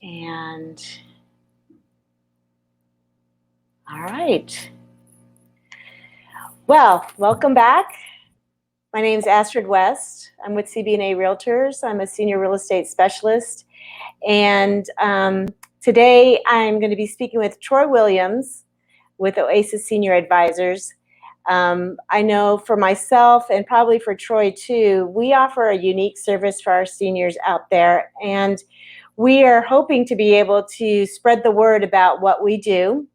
And all right. Well, welcome back. My name is Astrid West. I'm with CB&A Realtors. I'm a senior real estate specialist. And today I'm going to be speaking with Troy Williams with Oasis Senior Advisors. I know for myself and probably for Troy too, we offer a unique service for our seniors out there. And we are hoping to be able to spread the word about what we do.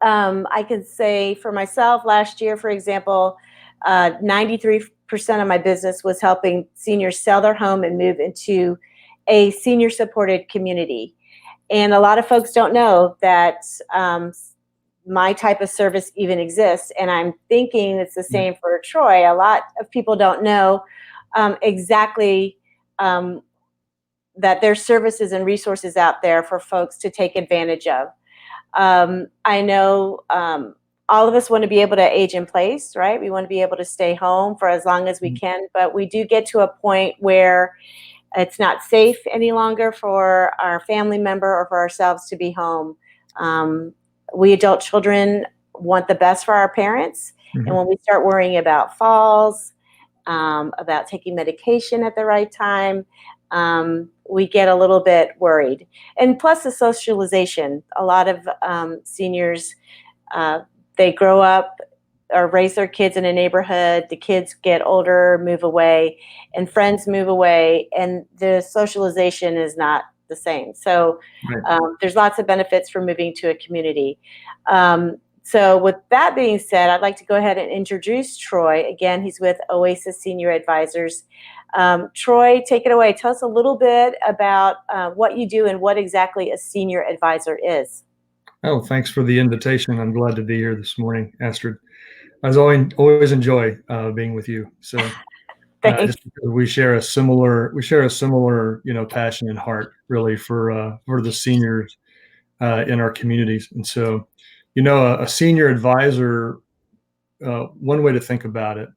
I can say for myself, last year, for example, 93% of my business was helping seniors sell their home and move into a senior supported community. And a lot of folks don't know that my type of service even exists. And I'm thinking it's the same for Troy. A lot of people don't know exactly that there's services and resources out there for folks to take advantage of. I know all of us want to be able to age in place, right? We want to be able to stay home for as long as we can, but we do get to a point where it's not safe any longer for our family member or for ourselves to be home. We adult children want the best for our parents, and when we start worrying about falls, about taking medication at the right time, we get a little bit worried. And plus the socialization. A lot of seniors, they grow up or raise their kids in a neighborhood. The kids get older, move away, and friends move away, and the socialization is not the same. So there's lots of benefits for moving to a community. So with that being said, I'd like to go ahead and introduce Troy. Again, he's with Oasis Senior Advisors. Troy, take it away. Tell us a little bit about what you do and what exactly a senior advisor is. Oh, thanks for the invitation. I'm glad to be here this morning, Astrid. As always enjoy being with you. So just because we share a similar, passion and heart really for the seniors in our communities. And so, a senior advisor, one way to think about it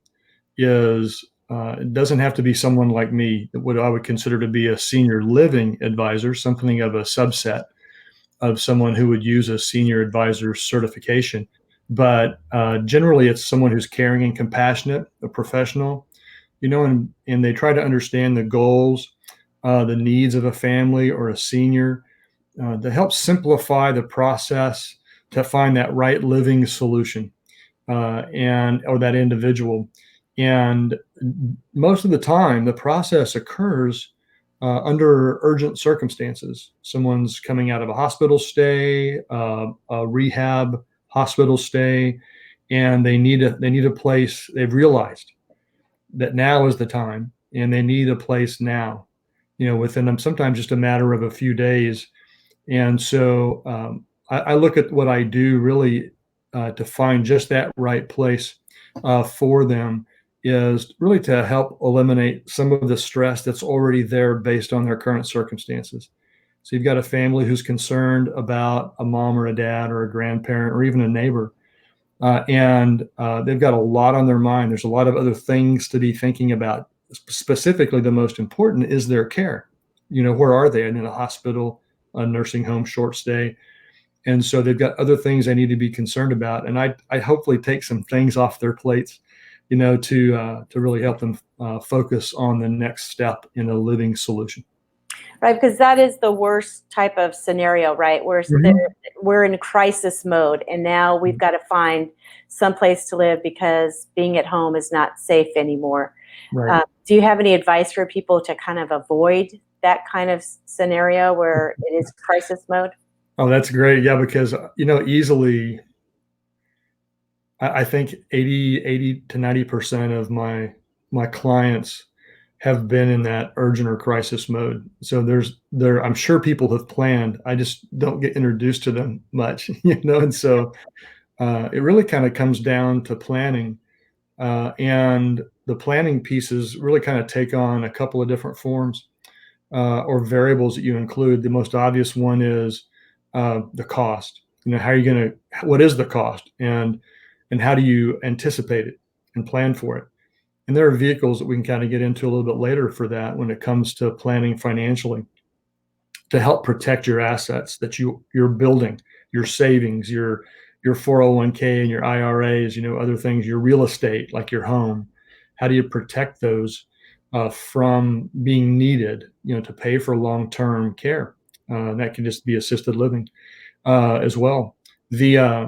is it doesn't have to be someone like me, what I would consider to be a senior living advisor, something of a subset of someone who would use a senior advisor certification. But generally, it's someone who's caring and compassionate, a professional, and they try to understand the goals, the needs of a family or a senior to help simplify the process to find that right living solution or that individual. And most of the time, the process occurs under urgent circumstances. Someone's coming out of a hospital stay, a rehab hospital stay, and they need a place. They've realized that now is the time, and they need a place now. Within them, sometimes just a matter of a few days. And so I look at what I do really to find just that right place for them is really to help eliminate some of the stress that's already there based on their current circumstances. So you've got a family who's concerned about a mom or a dad or a grandparent or even a neighbor, and they've got a lot on their mind. There's a lot of other things to be thinking about. Specifically, the most important is their care. Where are they? In a hospital, a nursing home, short stay. And so they've got other things they need to be concerned about. And I hopefully take some things off their plates, to really help them focus on the next step in a living solution. Right, because that is the worst type of scenario, right? We're in crisis mode, and now we've got to find some place to live because being at home is not safe anymore. Right. Do you have any advice for people to kind of avoid that kind of scenario where it is crisis mode? Oh, that's great. Yeah, because, easily, I think 80 to 90% of my clients have been in that urgent or crisis mode. So I'm sure people have planned. I just don't get introduced to them much, and so it really kind of comes down to planning. And the planning pieces really kind of take on a couple of different forms or variables that you include. The most obvious one is the cost. What is the cost? And how do you anticipate it and plan for it? And there are vehicles that we can kind of get into a little bit later for that when it comes to planning financially. to help protect your assets that you're building, your savings, your 401k and your IRAs, other things, your real estate like your home. How do you protect those from being needed, to pay for long-term care? That can just be assisted living as well. The uh,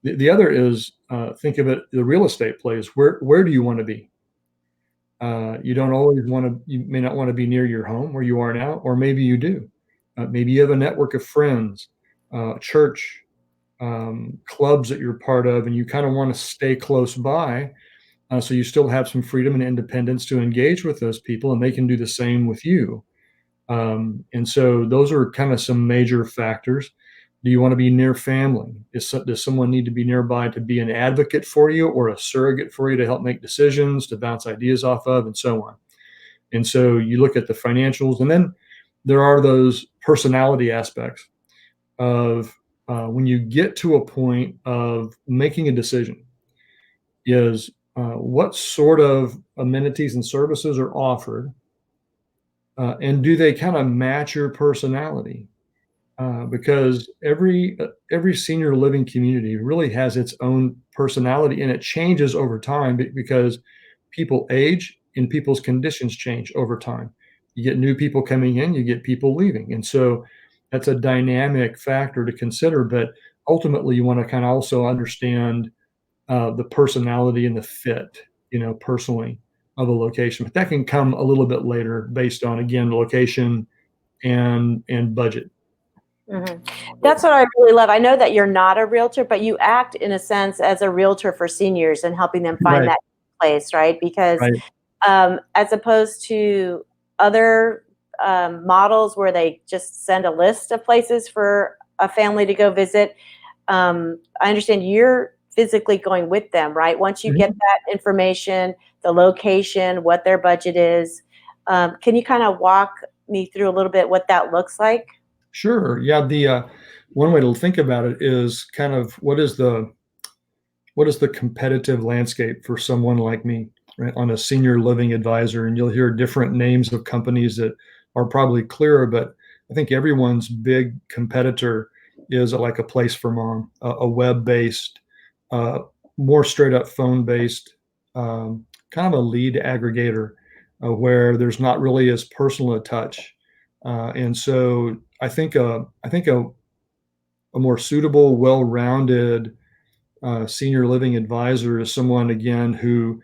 the other is, think of it, the real estate plays. Where do you want to be? You don't always want to. You may not want to be near your home where you are now, or maybe you do. Maybe you have a network of friends, church, clubs that you're part of, and you kind of want to stay close by, so you still have some freedom and independence to engage with those people, and they can do the same with you. And so those are kind of some major factors. Do you want to be near family? Does someone need to be nearby to be an advocate for you or a surrogate for you to help make decisions, to bounce ideas off of, and so on? And so you look at the financials, and then there are those personality aspects of when you get to a point of making a decision, is what sort of amenities and services are offered, and do they kind of match your personality? Because every senior living community really has its own personality, and it changes over time because people age and people's conditions change over time. You get new people coming in, you get people leaving, and so that's a dynamic factor to consider. But ultimately, you want to kind of also understand the personality and the fit, personally, of a location. But that can come a little bit later, based on, again, location and budget. Mhm. That's what I really love. I know that you're not a realtor, but you act in a sense as a realtor for seniors and helping them find Right, that place, right? Because right. as opposed to other models where they just send a list of places for a family to go visit, I understand you're physically going with them, right? Once you get Mhm. that information, the location, what their budget is, can you kind of walk me through a little bit what that looks like? Sure. Yeah. The one way to think about it is kind of what is the competitive landscape for someone like me, right, on a senior living advisor? And you'll hear different names of companies that are probably clearer, but I think everyone's big competitor is like a Place for Mom, a web-based, uh, more straight up phone-based, kind of a lead aggregator, where there's not really as personal a touch. And so I think a more suitable, well-rounded senior living advisor is someone, again, who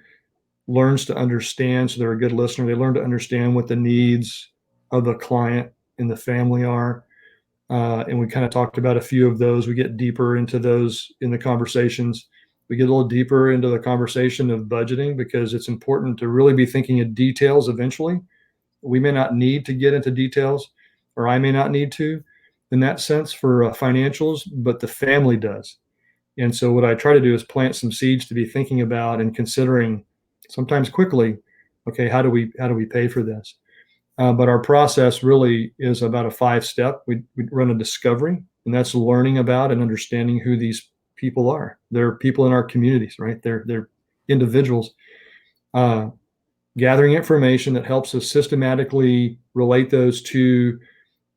learns to understand. So they're a good listener. They learn to understand what the needs of the client and the family are. And we kind of talked about a few of those. We get deeper into those in the conversations. We get a little deeper into the conversation of budgeting, because it's important to really be thinking of details eventually. We may not need to get into details, or I may not need to in that sense for financials, but the family does. And so what I try to do is plant some seeds to be thinking about and considering, sometimes quickly, okay, how do we pay for this? But our process really is about a 5 step. We run a discovery, and that's learning about and understanding who these people are. They're people in our communities, right? They're individuals. Uh, Gathering information that helps us systematically relate those to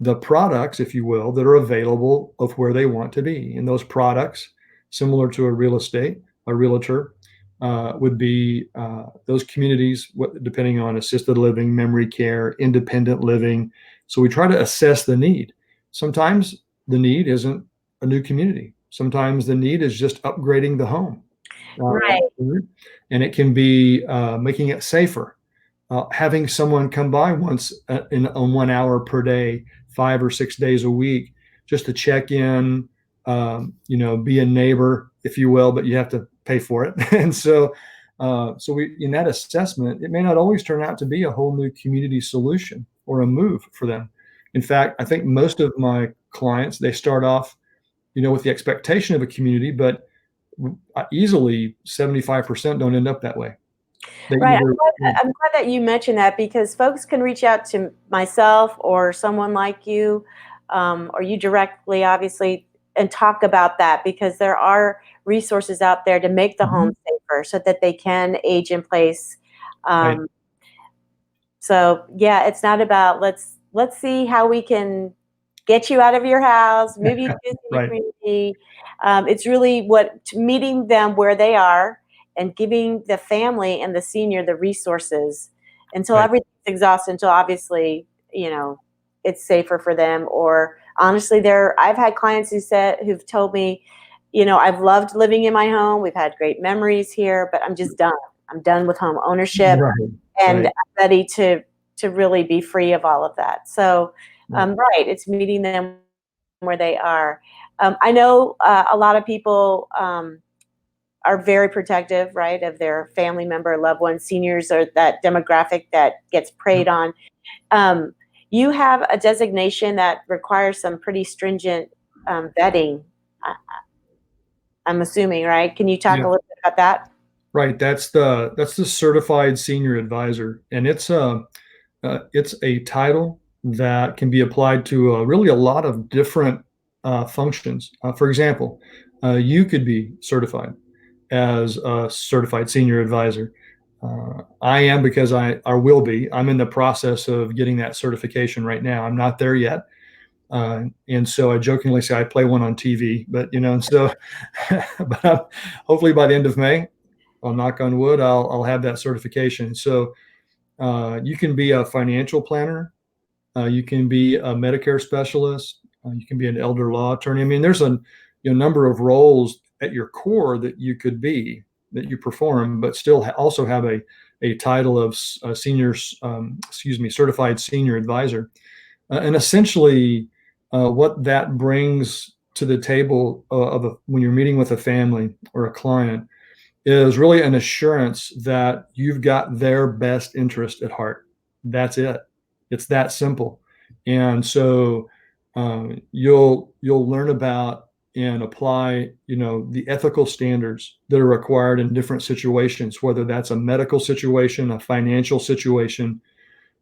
the products, if you will, that are available of where they want to be. And those products, similar to a realtor, would be those communities, depending on assisted living, memory care, independent living. So we try to assess the need. Sometimes the need isn't a new community. Sometimes the need is just upgrading the home. Right. And it can be making it safer, having someone come by once on 1 hour per day, 5 or 6 days a week, just to check in, be a neighbor, if you will, but you have to pay for it. And so we, in that assessment, it may not always turn out to be a whole new community solution or a move for them. In fact, I think most of my clients, they start off, with the expectation of a community, but easily 75% don't end up that way. They Right. either, I'm glad that you mentioned that because folks can reach out to myself or someone like you, or you directly, obviously, and talk about that because there are resources out there to make the home Mhm. safer so that they can age in place. Right. So yeah, it's not about let's see how we can. get you out of your house, move you to a senior Right, community. It's really meeting them where they are and giving the family and the senior the resources until right. everything's exhausted, until obviously, it's safer for them. Or honestly, I've had clients who've told me, I've loved living in my home. We've had great memories here, but I'm just done. I'm done with home ownership, Right, and right, I'm ready to really be free of all of that. So, right. right, it's meeting them where they are. I know a lot of people are very protective, right, of their family member, loved ones. Seniors are that demographic that gets preyed Yep. on. Um, you have a designation that requires some pretty stringent vetting. I- I'm assuming, right? Can you talk Yeah. a little bit about that? Right. That's the certified senior advisor, and it's a title that can be applied to really a lot of different functions. For example, you could be certified as a certified senior advisor. I am because I will be. I'm in the process of getting that certification right now. I'm not there yet. And so I jokingly say I play one on TV, but and so, but hopefully by the end of May, I'll knock on wood, I'll have that certification. So you can be a financial planner, you can be a Medicare specialist, you can be an elder law attorney. I mean, there's a number of roles at your core that you could be that you perform, but still also have a title of seniors, excuse me, certified senior advisor. And essentially, what that brings to the table when you're meeting with a family or a client is really an assurance that you've got their best interest at heart. That's it. It's that simple. And so you'll learn about and apply, the ethical standards that are required in different situations, whether that's a medical situation, a financial situation,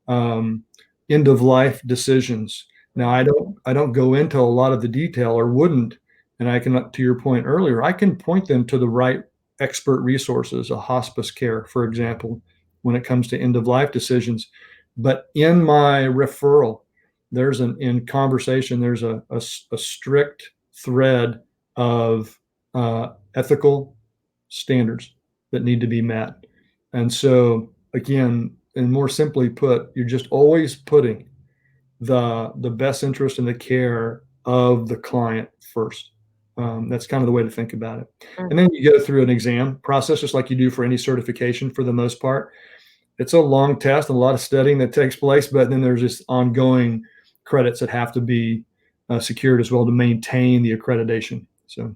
um, end of life decisions. Now, I don't go into a lot of the detail, or wouldn't, and I can, to your point earlier, I can point them to the right expert resources, a hospice care, for example, when it comes to end of life decisions. But in my referral, in conversation, there's a strict thread of ethical standards that need to be met. And so, again, and more simply put, you're just always putting the best interest in the care of the client first. That's kind of the way to think about it. And then you go through an exam process, just like you do for any certification for the most part. It's a long test and a lot of studying that takes place, but then there's just ongoing credits that have to be secured as well to maintain the accreditation. So,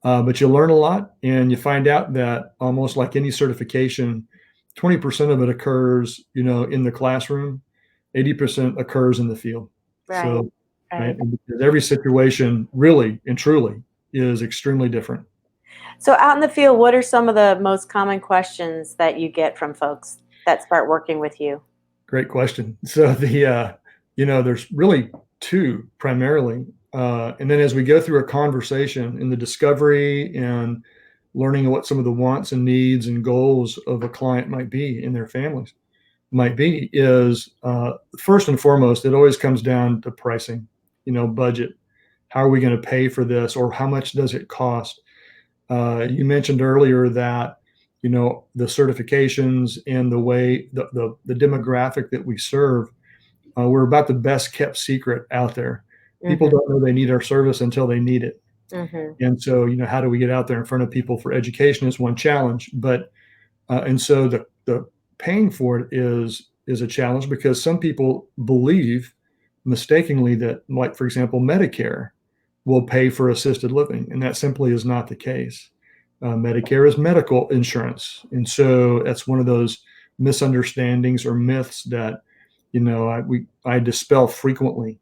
but you learn a lot, and you find out that almost like any certification, 20% of it occurs, in the classroom, 80% occurs in the field. Right, So, right, right. and because every situation really and truly is extremely different. So out in the field, what are some of the most common questions that you get from folks that start working with you? Great question. So there's really two primarily, and then as we go through a conversation in the discovery and learning what some of the wants and needs and goals of a client might be in their families might be, is first and foremost, it always comes down to pricing, budget. How are we going to pay for this, or how much does it cost? You mentioned earlier that the certifications and the way the demographic that we serve, we're about the best kept secret out there. People Mhm, don't know they need our service until they need it. mhm, And so, how do we get out there in front of people for education is one challenge, but and so the paying for it is a challenge, because some people believe mistakenly that, like, for example, Medicare will pay for assisted living, and that simply is not the case. Medicare is medical insurance, and so that's one of those misunderstandings or myths that I dispel frequently,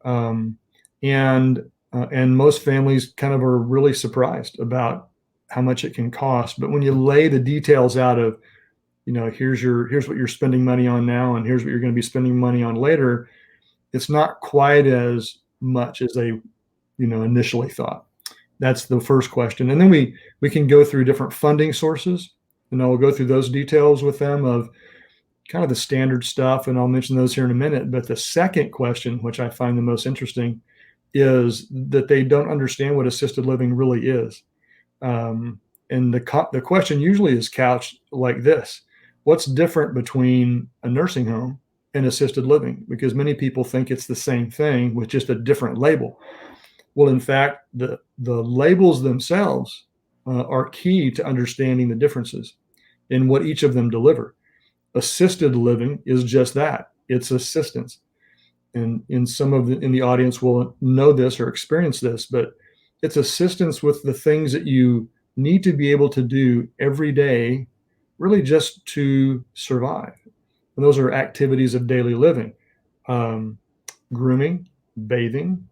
um, and most families kind of are really surprised about how much it can cost. But when you lay the details out of, here's what you're spending money on now, and here's what you're going to be spending money on later, it's not quite as much as they initially thought. That's the first question. And then we can go through different funding sources, and I'll go through those details with them of kind of the standard stuff, and I'll mention those here in a minute. But the second question, which I find the most interesting, is that they don't understand what assisted living really is. And the question usually is couched like this: what's different between a nursing home and assisted living? Because many people think it's the same thing with just a different label. Well, in fact, the labels themselves are key to understanding the differences in what each of them deliver. Assisted living is just that. It's assistance. And in some of in the audience will know this or experience this, but it's assistance with the things that you need to be able to do every day, really just to survive. And those are activities of daily living: um, grooming, bathing,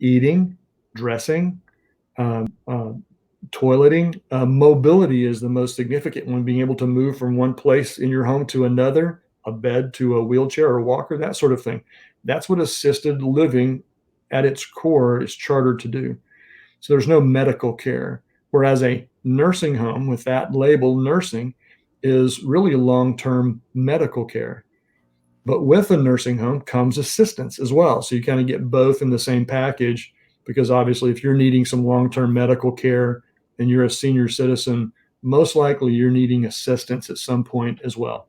eating, dressing, toileting. Mobility is the most significant one, being able to move from one place in your home to another, a bed to a wheelchair or a walker, that sort of thing. That's what assisted living at its core is chartered to do. So there's no medical care. Whereas a nursing home with that label, nursing, is really long-term medical care. But with a nursing home comes assistance as well. So you kind of get both in the same package, because obviously, if you're needing some long term medical care and you're a senior citizen, most likely you're needing assistance at some point as well.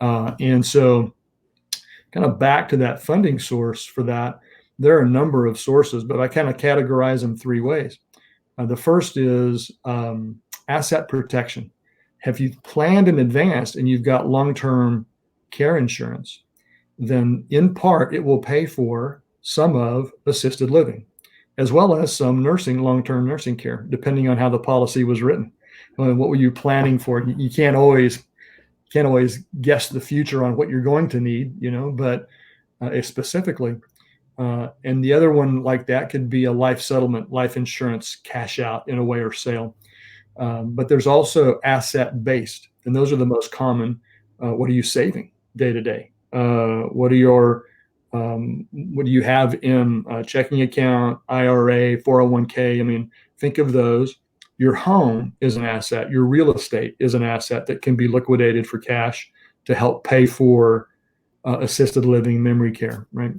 And so, kind of back to that funding source for that, there are a number of sources, but I kind of categorize them three ways. The first is asset protection. Have you planned in advance and you've got long term care insurance, then in part it will pay for some of assisted living, as well as some nursing, long-term nursing care, depending on how the policy was written. What were you planning for? You can't always guess the future on what you're going to need, but specifically. And the other one like that could be a life settlement, life insurance cash out in a way, or sale. But there's also asset based, and those are the most common. What are you saving day to day? What do you have in a checking account, IRA, 401k? I mean, think of those. Your home is an asset. Your real estate is an asset that can be liquidated for cash to help pay for assisted living, memory care, right?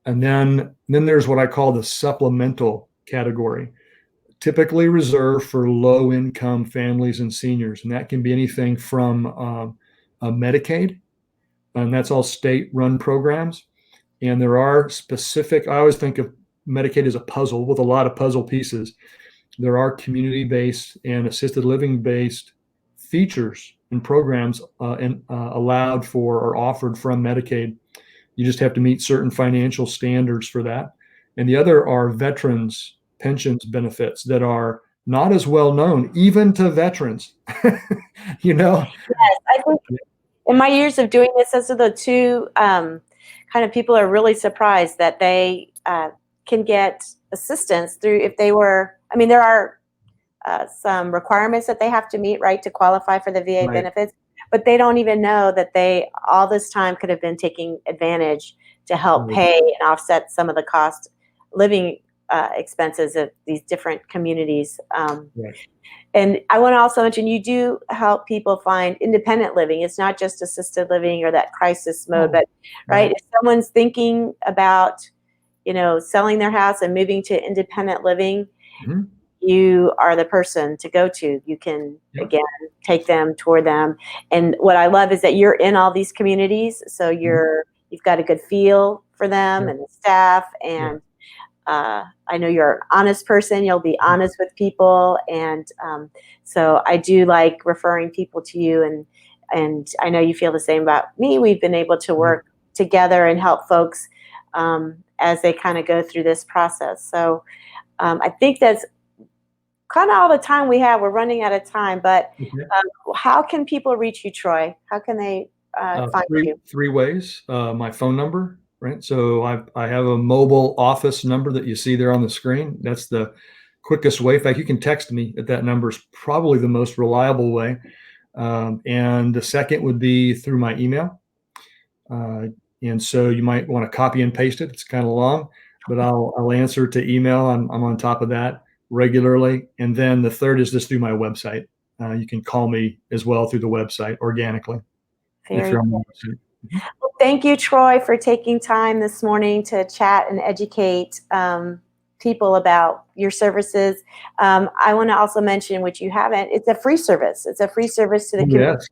And then there's what I call the supplemental category, typically reserved for low income families and seniors. And that can be anything from Medicaid, and that's all state run programs. And there are specific, I always think of Medicaid as a puzzle with a lot of puzzle pieces. There are community based and assisted living based features and programs allowed for or offered from Medicaid. You just have to meet certain financial standards for that. And the other are veterans pensions benefits that are not as well known, even to veterans. you know? Yes, I think in my years of doing this, those are the two kind of people are really surprised that they can get assistance through if they were, I mean, there are some requirements that they have to meet, right, to qualify for the VA Right. benefits, but they don't even know that they all this time could have been taking advantage to help Right. pay and offset some of the cost living expenses of these different communities. Right. And I want to also mention you do help people find independent living. It's not just assisted living or that crisis mode, Oh, but right, right. if someone's thinking about, selling their house and moving to independent living, Mhm. you are the person to go to. You can, Yep. again, take them toward them. And what I love is that you're in all these communities, so Mhm. you've got a good feel for them Yeah. and the staff. Yeah. And I know you're an honest person. You'll be honest with people, and so I do like referring people to you. And I know you feel the same about me. We've been able to Mhm. work together and help folks as they kind of go through this process. So I think that's kind of all the time we have. We're running out of time, but Okay. how can people reach you, Troy? How can they find Three you? three ways. My phone number, right? So I have a mobile office number that you see there on the screen. That's the quickest way. In fact, you can text me at that number. Is probably the most reliable way. And the second would be through my email. Uh, and so you might want to copy and paste it. It's kind of long, but I'll answer to email. I'm on top of that regularly. And then the third is just through my website. You can call me as well through the website organically if Very you're on good. the website. Mhm. Well, Thank you, Troy, for taking time this morning to chat and educate people about your services. I want to also mention, which you haven't, it's a free service. It's a free service to the community.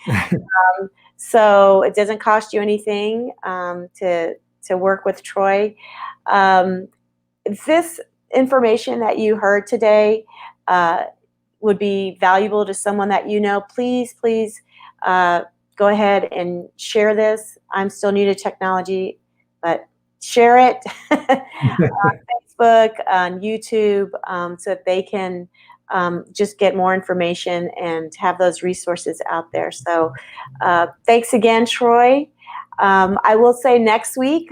Yes. So it doesn't cost you anything to work with Troy. This information that you heard today would be valuable to someone that you know. Please, please go ahead and share this. I'm still new to technology, but share it on Facebook, on YouTube, so that they can just get more information and have those resources out there. So thanks again, Troy. I will say next week,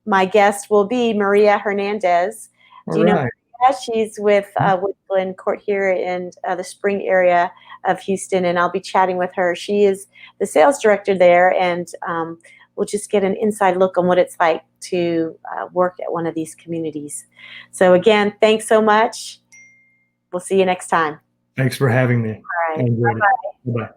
my guest will be Maria Hernandez. Do you know Maria? She's with Woodland Court here in the Spring area of Houston, and I'll be chatting with her. She is the sales director there, and we'll just get an inside look on what it's like to work at one of these communities. So again, thanks so much. We'll see you next time. Thanks for having me. All right. Bye-bye. Bye-bye.